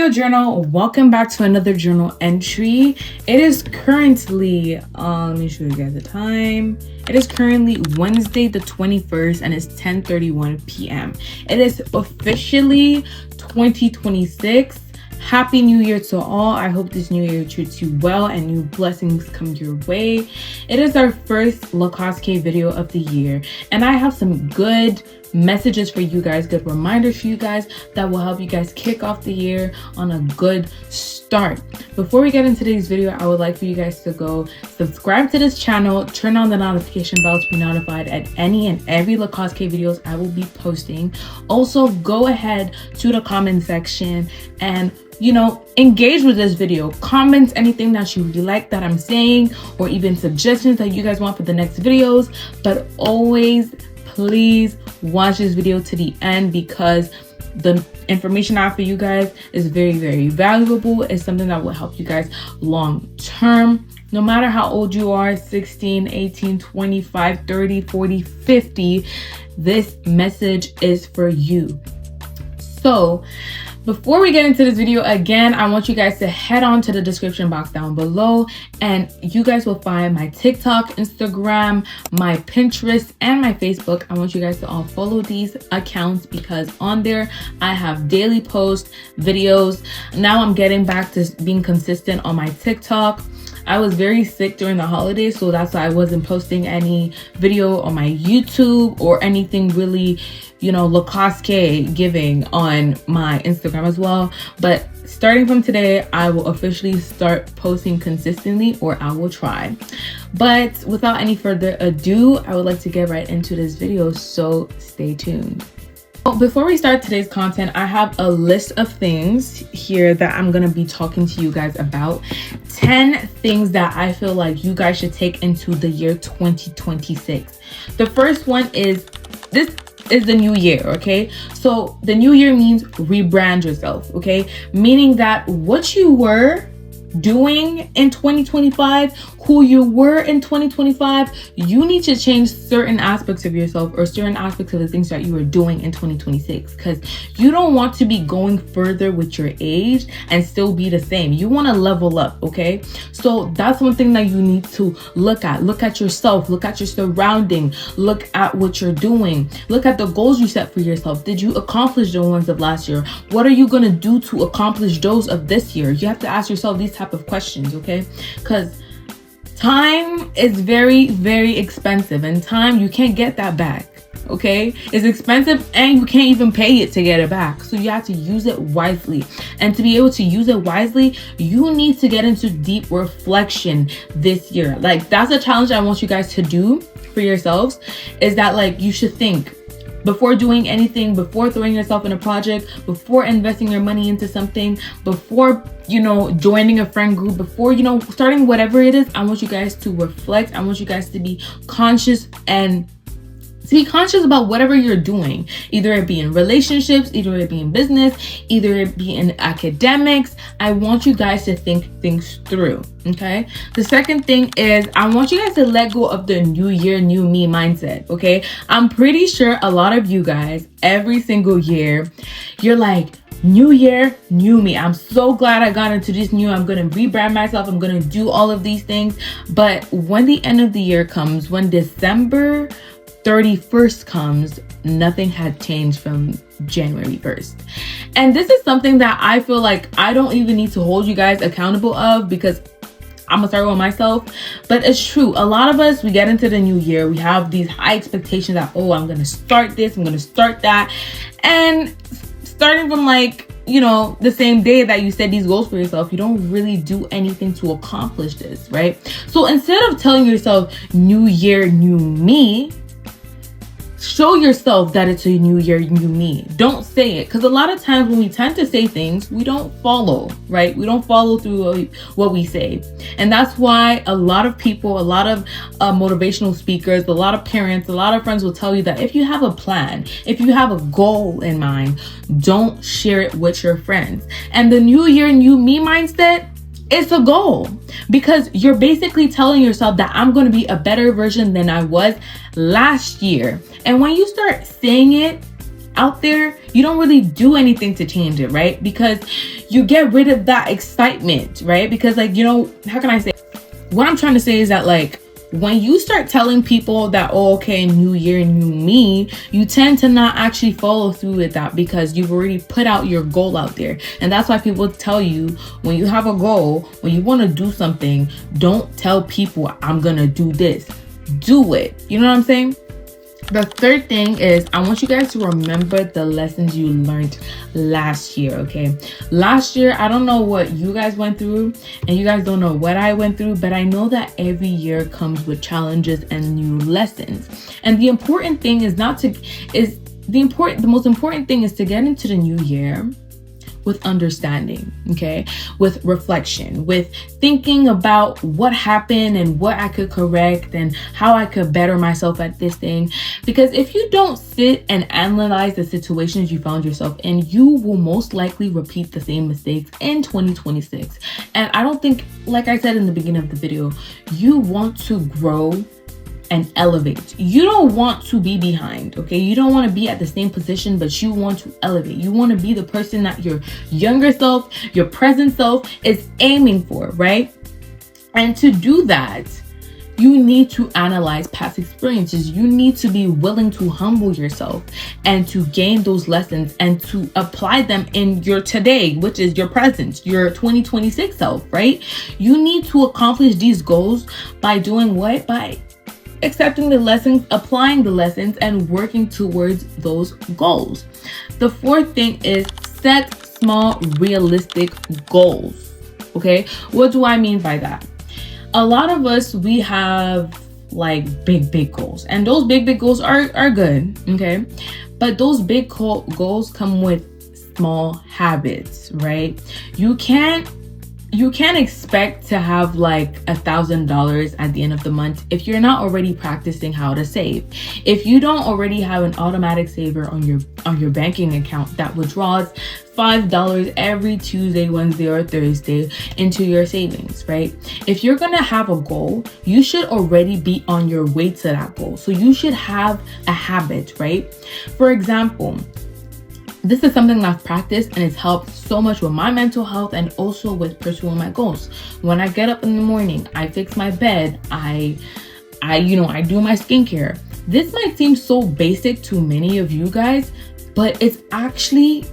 Studio Journal, welcome back to another journal entry. It is currently, let me show you guys the time. It is currently Wednesday the 21st and it's 10:31 p.m. It is officially 2026. Happy New Year to all. I hope this new year treats you well and new blessings come your way. It is our first LACACE K video of the year, and I have some good messages for you guys, good reminders for you guys that will help you guys kick off the year on a good start. Before we get into today's video, I would like for you guys to go subscribe to this channel, turn on the notification bell to be notified at any and every LACACE K videos I will be posting. Also, go ahead to the comment section and engage with this video. Comment anything that you really like that I'm saying, or even suggestions that you guys want for the next videos. But always, please watch this video to the end, because the information I have for you guys is very, very valuable. It's something that will help you guys long term. No matter how old you are, 16, 18, 25, 30, 40, 50, this message is for you. So before we get into this video, again, I want you guys to head on to the description box down below, and you guys will find my TikTok, Instagram, my Pinterest, and my Facebook. I want you guys to all follow these accounts because on there I have daily posts, videos. Now I'm getting back to being consistent on my TikTok. I was very sick during the holidays, so that's why I wasn't posting any video on my YouTube or anything really, LACACE K giving on my Instagram as well. But starting from today, I will officially start posting consistently, or I will try. But without any further ado, I would like to get right into this video, so stay tuned. Before we start today's content, I have a list of things here that I'm going to be talking to you guys about. 10 things that I feel like you guys should take into the year 2026. The first one is, this is the new year, okay? So the new year means rebrand yourself, okay? Meaning that what you were doing in 2025, who you were in 2025, you need to change certain aspects of yourself or certain aspects of the things that you were doing in 2026, because you don't want to be going further with your age and still be the same. You want to level up, okay? So that's one thing that you need to look at yourself, look at your surrounding, look at what you're doing, look at the goals you set for yourself. Did you accomplish the ones of last year? What are you going to do to accomplish those of this year? You have to ask yourself these type of questions, okay? Because time is very, very expensive, and time, you can't get that back, okay? It's expensive and you can't even pay it to get it back. So you have to use it wisely. And to be able to use it wisely, you need to get into deep reflection this year. Like, that's a challenge I want you guys to do for yourselves, is that like you should think before doing anything, before throwing yourself in a project, before investing your money into something, before, joining a friend group, before, starting whatever it is. I want you guys to reflect. I want you guys to be conscious and to be conscious about whatever you're doing, either it be in relationships, either it be in business, either it be in academics. I want you guys to think things through, okay? The second thing is, I want you guys to let go of the new year, new me mindset, okay? I'm pretty sure a lot of you guys, every single year, you're like, new year, new me. I'm so glad I got into this new. I'm going to rebrand myself. I'm going to do all of these things. But when the end of the year comes, when December 31st comes, nothing had changed from January 1st. And this is something that I feel like I don't even need to hold you guys accountable of, because I'm gonna start with myself. But it's true. A lot of us, we get into the new year, we have these high expectations that, oh, I'm gonna start this, I'm gonna start that. And starting from the same day that you set these goals for yourself, you don't really do anything to accomplish this, right? So instead of telling yourself new year, new me, show yourself that it's a new year, new me. Don't say it, because a lot of times when we tend to say things, we don't follow, right? We don't follow through what we say. And that's why a lot of people, a lot of motivational speakers, a lot of parents, a lot of friends will tell you that if you have a plan, if you have a goal in mind, don't share it with your friends. And the new year, new me mindset, it's a goal, because you're basically telling yourself that I'm going to be a better version than I was last year. And when you start saying it out there, you don't really do anything to change it, right? Because you get rid of that excitement, right? Because like, you know, how can I say? What I'm trying to say is that like, when you start telling people that, oh, okay, new year, new me, you tend to not actually follow through with that because you've already put out your goal out there. And that's why people tell you, when you have a goal, when you want to do something, don't tell people I'm gonna do this. Do it. You know what I'm saying? The third thing is, I want you guys to remember the lessons you learned last year, okay? Last year, I don't know what you guys went through, and you guys don't know what I went through, but I know that every year comes with challenges and new lessons. And the important thing is the most important thing is to get into the new year with understanding, okay? With reflection, with thinking about what happened and what I could correct and how I could better myself at this thing. Because if you don't sit and analyze the situations you found yourself in, you will most likely repeat the same mistakes in 2026. And I don't think, like I said in the beginning of the video, you want to grow and elevate. You don't want to be behind, okay? You don't want to be at the same position, but you want to elevate. You want to be the person that your younger self, your present self is aiming for, right? And to do that, you need to analyze past experiences. You need to be willing to humble yourself and to gain those lessons and to apply them in your today, which is your present, your 2026 self, right? You need to accomplish these goals by doing what? By accepting the lessons, applying the lessons, and working towards those goals. The fourth thing is set small, realistic goals. Okay, what do I mean by that? A lot of us, we have like big goals, and those big goals are good, okay? But those big goals come with small habits, right? You can't expect to have like $1,000 at the end of the month if you're not already practicing how to save. If you don't already have an automatic saver on your banking account that withdraws $5 every Tuesday, Wednesday, or Thursday into your savings, right? If you're gonna have a goal, you should already be on your way to that goal. So you should have a habit, right? For example, this is something that I've practiced and it's helped so much with my mental health and also with pursuing my goals. When I get up in the morning, I fix my bed, I do my skincare. This might seem so basic to many of you guys, but it's actually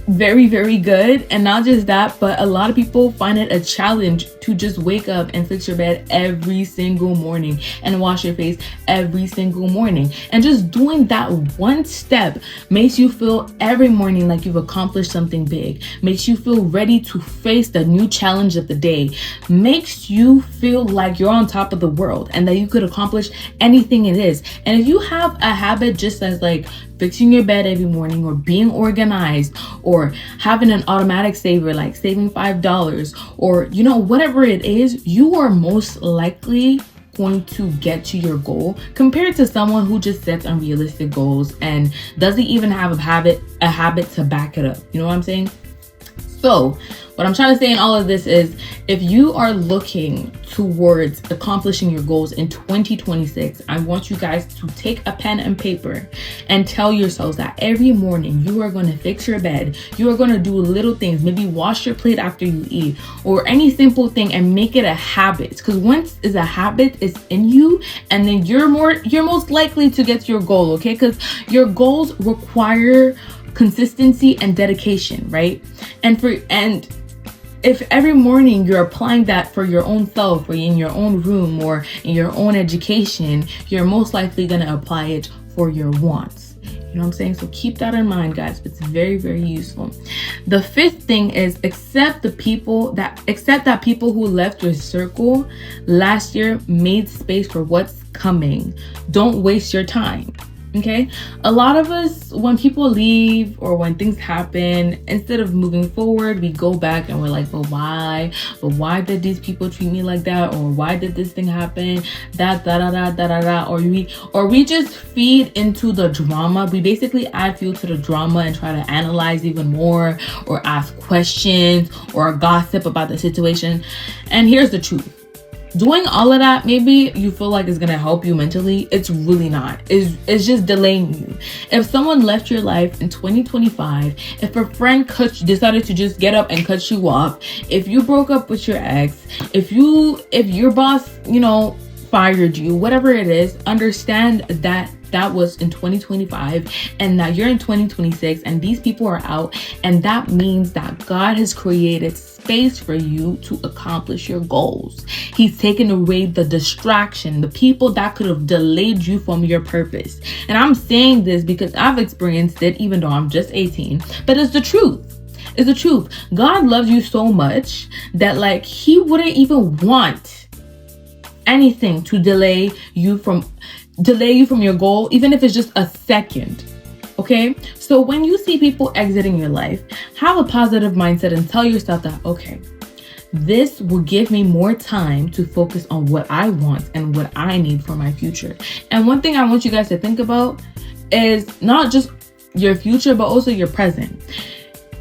very, very good. And not just that, but a lot of people find it a challenge to just wake up and fix your bed every single morning and wash your face every single morning. And just doing that one step makes you feel every morning like you've accomplished something big, makes you feel ready to face the new challenge of the day, makes you feel like you're on top of the world and that you could accomplish anything it is. And if you have a habit just as like fixing your bed every morning, or being organized, or having an automatic saver like saving $5, or whatever it is, you are most likely going to get to your goal compared to someone who just sets unrealistic goals and doesn't even have a habit to back it up. You know what I'm saying? So what I'm trying to say in all of this is, if you are looking towards accomplishing your goals in 2026, I want you guys to take a pen and paper and tell yourselves that every morning you are going to fix your bed. You are going to do little things, maybe wash your plate after you eat, or any simple thing, and make it a habit. Because once it's a habit, it's in you, and then you're most likely to get to your goal, okay? Because your goals require consistency and dedication, right? And if every morning you're applying that for your own self, or in your own room, or in your own education, you're most likely going to apply it for your wants. You know what I'm saying? So keep that in mind, guys. It's very, very useful. The fifth thing is accept that people who left your circle last year made space for what's coming. Don't waste your time. Okay, a lot of us, when people leave or when things happen, instead of moving forward, we go back and we're like, but why? But why did these people treat me like that? Or why did this thing happen? Or we just feed into the drama. We basically add fuel to the drama and try to analyze even more, or ask questions, or gossip about the situation. And here's the truth. Doing all of that, maybe you feel like it's gonna help you mentally. It's really not. It's just delaying you. If someone left your life in 2025, if a friend decided to just get up and cut you off, if you broke up with your ex, if your boss, fired you, whatever it is, understand that that was in 2025 and that you're in 2026 and these people are out, and that means that God has created space for you to accomplish your goals. He's taken away the distraction, the people that could have delayed you from your purpose. And I'm saying this because I've experienced it, even though I'm just 18, but it's the truth. It's the truth. God loves you so much that he wouldn't even want anything to delay you from your goal, even if it's just a second. Okay? So when you see people exiting your life, have a positive mindset and tell yourself that, okay, this will give me more time to focus on what I want and what I need for my future. And one thing I want you guys to think about is not just your future, but also your present.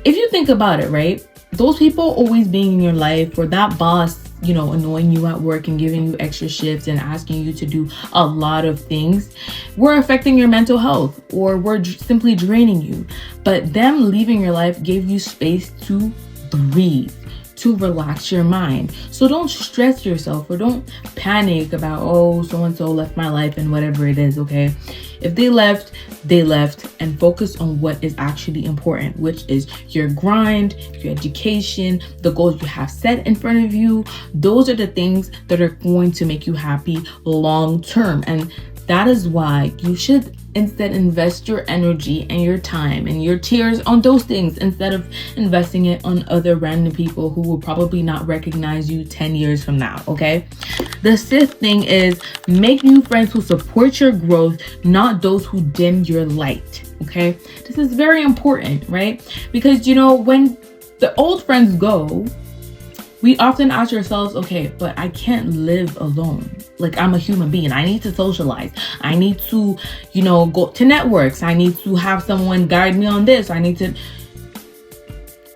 If you think about it, right? Those people always being in your life, or that boss, annoying you at work and giving you extra shifts and asking you to do a lot of things, were affecting your mental health, or were simply draining you. But them leaving your life gave you space to breathe, to relax your mind. So don't stress yourself, or don't panic about, oh, so-and-so left my life and whatever it is, okay? If they left, they left, and focus on what is actually important, which is your grind, your education, the goals you have set in front of you. Those are the things that are going to make you happy long term. And that is why you should instead invest your energy and your time and your tears on those things, instead of investing it on other random people who will probably not recognize you 10 years from now, okay? The sixth thing is make new friends who support your growth, not those who dim your light, okay? This is very important, right? Because, when the old friends go, we often ask ourselves, okay, but I can't live alone. I'm a human being. I need to socialize. I need to, go to networks. I need to have someone guide me on this. I need to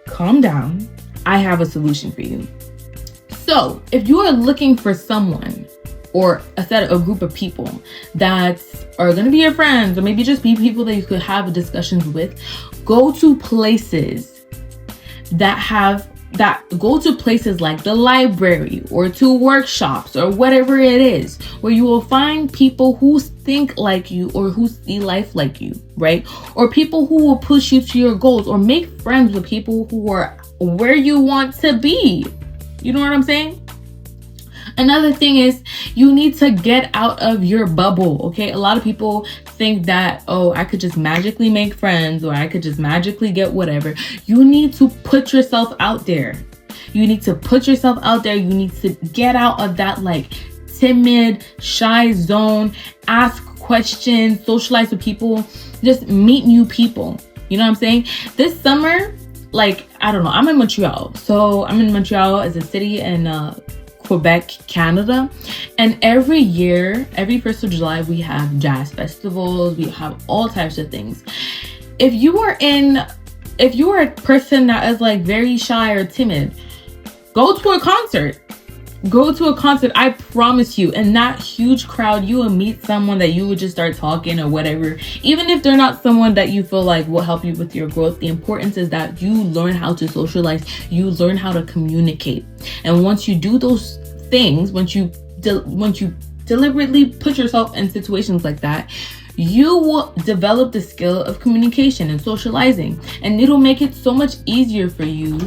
calm down. I have a solution for you. So if you are looking for someone or a group of people that are going to be your friends, or maybe just be people that you could have discussions with, go to places like the library, or to workshops, or whatever it is, where you will find people who think like you, or who see life like you, right? Or people who will push you to your goals, or make friends with people who are where you want to be. You know what I'm saying? Another thing is you need to get out of your bubble, okay? A lot of people think that, oh, I could just magically make friends, or I could just magically get whatever. You need to put yourself out there. You need to put yourself out there. You need to get out of that timid, shy zone. Ask questions, socialize with people, just meet new people. You know what I'm saying? This summer, I don't know, I'm in Montreal. So I'm in Montreal as a city in Quebec, Canada. And every year, every 1st of July, we have jazz festivals. We have all types of things. If you are a person that is very shy or timid, go to a concert. Go to a concert. I promise you, in that huge crowd, you will meet someone that you would just start talking or whatever. Even if they're not someone that you feel like will help you with your growth, the importance is that you learn how to socialize. You learn how to communicate. And once you do those things, once you deliberately put yourself in situations like that, you will develop the skill of communication and socializing. And it'll make it so much easier for you.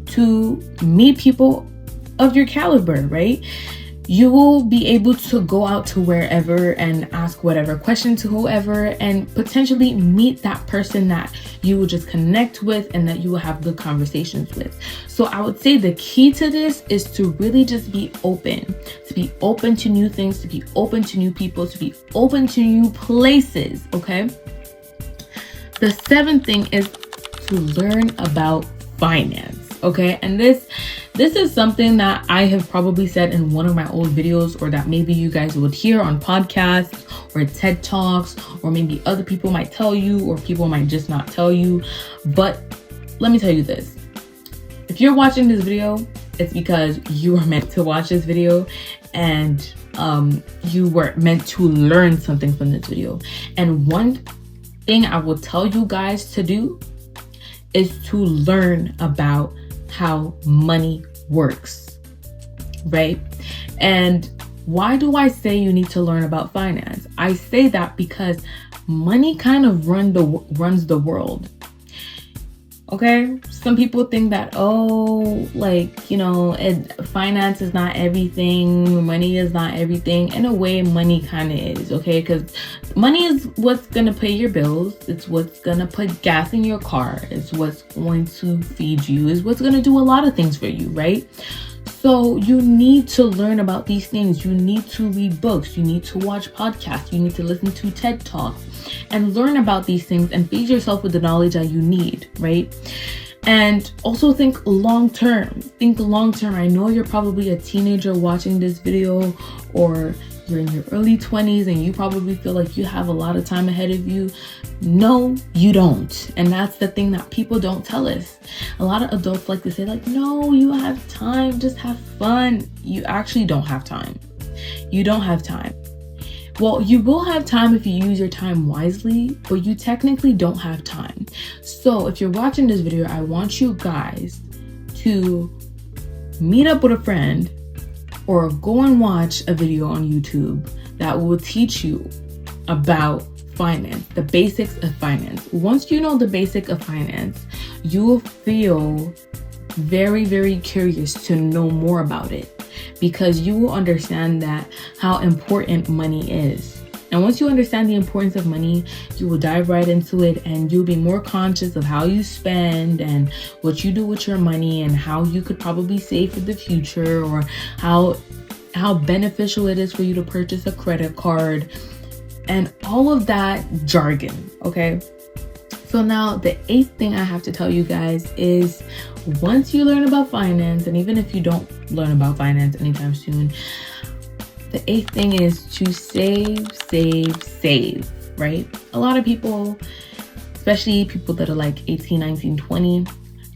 To meet people of your caliber, right? You will be able to go out to wherever and ask whatever question to whoever, and potentially meet that person that you will just connect with and that you will have good conversations with. So I would say the key to this is to really just be open to new things, to be open to new people, to be open to new places, okay? The seventh thing is to learn about finance. Okay, and this is something that I have probably said in one of my old videos, or that maybe you guys would hear on podcasts or TED Talks, or maybe other people might tell you, or people might just not tell you. But let me tell you this. If you're watching this video it's because you are meant to watch this video, and you were meant to learn something from this video. And one thing I will tell you guys to do is to learn about how money works, right? And why do I say you need to learn about finance? I say that because money kind of runs the world. Okay, some people think that, finance is not everything, money is not everything. In a way, money kind of is, okay? Because money is what's going to pay your bills. It's what's going to put gas in your car. It's what's going to feed you. It's what's going to do a lot of things for you, right? So you need to learn about these things. You need to read books. You need to watch podcasts. You need to listen to TED Talks and learn about these things and feed yourself with the knowledge that you need, right? And also think long term. Think long term. I know you're probably a teenager watching this video, or you're in your early 20s and you probably feel like you have a lot of time ahead of you. No, you don't. And that's the thing that people don't tell us. A lot of adults like to say, like, no, you have time, just have fun. You actually don't have time. You don't have time. Well, you will have time if you use your time wisely, but you technically don't have time. So if you're watching this video, I want you guys to meet up with a friend or go and watch a video on YouTube that will teach you about finance, the basics of finance. Once you know the basic of finance, you will feel very, very curious to know more about it, because you will understand that how important money is. And once you understand the importance of money, you will dive right into it, and you'll be more conscious of how you spend and what you do with your money, and how you could probably save for the future, or how beneficial it is for you to purchase a credit card and all of that jargon, okay? So now the 8th thing I have to tell you guys is, once you learn about finance, and even if you don't learn about finance anytime soon, the 8th thing is to save, right? A lot of people, especially people that are like 18, 19, 20,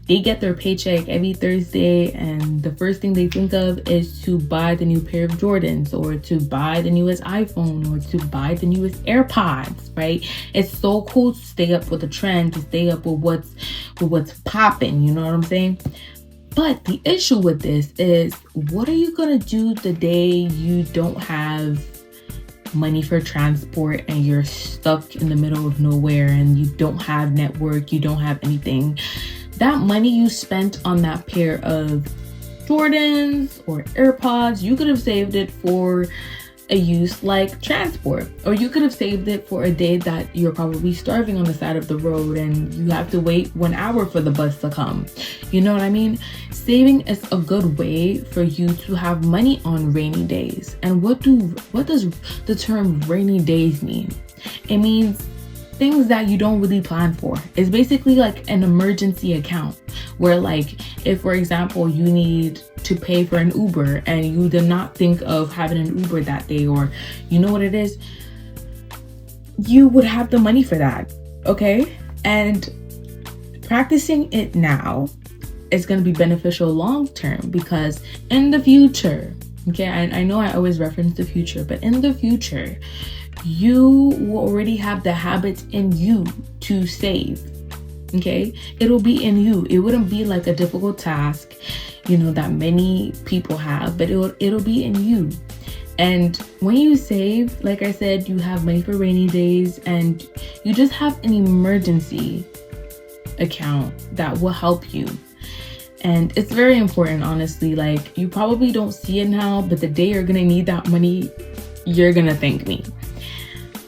they get their paycheck every Thursday, and the first thing they think of is to buy the new pair of Jordans, or to buy the newest iPhone, or to buy the newest AirPods, right? It's so cool to stay up with the trend, to stay up with what's popping, you know what I'm saying? But the issue with this is, what are you gonna do the day you don't have money for transport and you're stuck in the middle of nowhere and you don't have network, you don't have anything? That money you spent on that pair of Jordans or AirPods, you could have saved it for a use like transport, or you could have saved it for a day that you're probably starving on the side of the road and you have to wait 1 hour for the bus to come. You know what I mean? Saving is a good way for you to have money on rainy days. And what does the term rainy days mean? It means things that you don't really plan for. It's basically like an emergency account, where, like, if for example you need to pay for an Uber and you did not think of having an Uber that day, or you know what it is, you would have the money for that, okay? And practicing it now is going to be beneficial long term, because in the future, okay, I know I always reference the future, but in the future, you will already have the habit in you to save, okay? It'll be in you. It wouldn't be like a difficult task, you know, that many people have, but it'll be in you. And when you save, like I said, you have money for rainy days, and you just have an emergency account that will help you. And it's very important, honestly. Like, you probably don't see it now, but the day you're gonna need that money, you're gonna thank me.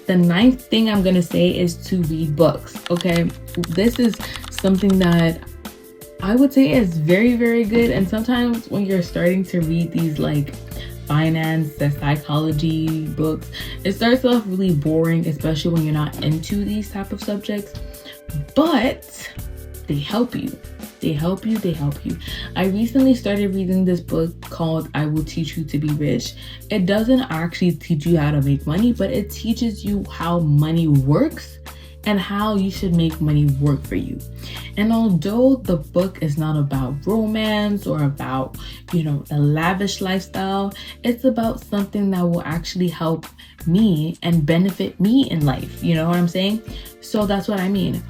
The 9th thing I'm gonna say is to read books, okay? This is something that I would say is very, very good. And sometimes when you're starting to read these like finance and psychology books, it starts off really boring, especially when you're not into these type of subjects. But they help you. They help you. I recently started reading this book called I Will Teach You to Be Rich. It doesn't actually teach you how to make money, but it teaches you how money works and how you should make money work for you. And although the book is not about romance or about, a lavish lifestyle, it's about something that will actually help me and benefit me in life. You know what I'm saying? So that's what I mean.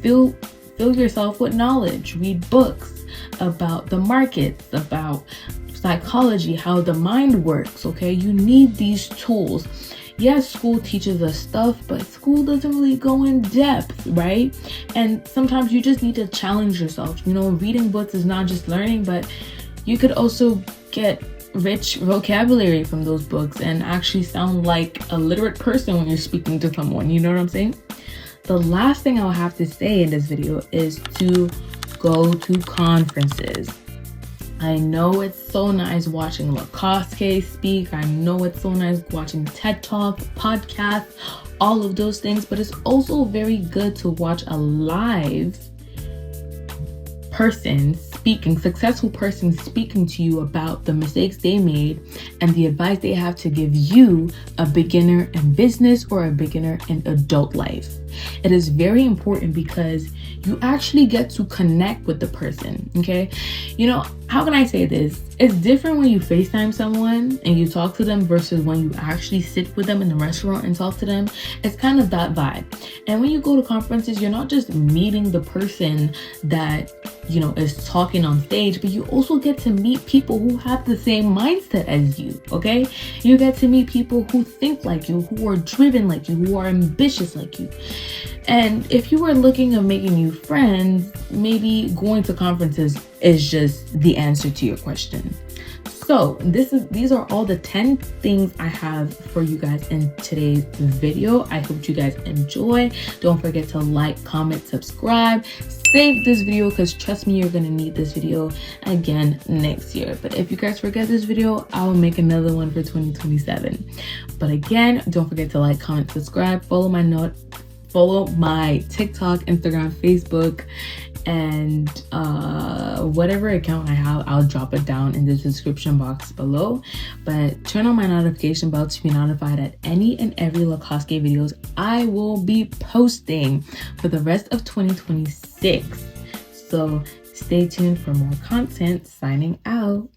Fill yourself with knowledge. Read books about the markets, about psychology, how the mind works, okay? You need these tools. Yes, school teaches us stuff, but school doesn't really go in depth, right? And sometimes you just need to challenge yourself. Reading books is not just learning, but you could also get rich vocabulary from those books and actually sound like a literate person when you're speaking to someone. You know what I'm saying? The last thing I'll have to say in this video is to go to conferences. I know it's so nice watching LACACE K speak. I know it's so nice watching TED Talks, podcasts, all of those things, but it's also very good to watch a live successful person speaking to you about the mistakes they made and the advice they have to give you, a beginner in business or a beginner in adult life. It is very important because you actually get to connect with the person, okay? How can I say this? It's different when you FaceTime someone and you talk to them versus when you actually sit with them in the restaurant and talk to them. It's kind of that vibe. And when you go to conferences, you're not just meeting the person that, is talking on stage, but you also get to meet people who have the same mindset as you, okay? You get to meet people who think like you, who are driven like you, who are ambitious like you. And if you are looking at making new friends, maybe going to conferences is just the answer to your question. So these are all the 10 things I have for you guys in today's video. I hope you guys enjoy. Don't forget to like, comment, subscribe, save this video, because trust me, you're gonna need this video again next year. But if you guys forget this video, I'll make another one for 2027. But again, don't forget to like, comment, subscribe, follow my TikTok, Instagram, Facebook, and whatever account I have, I'll drop it down in the description box below. But turn on my notification bell to be notified at any and every LACACE K videos I will be posting for the rest of 2026. So stay tuned for more content. Signing out.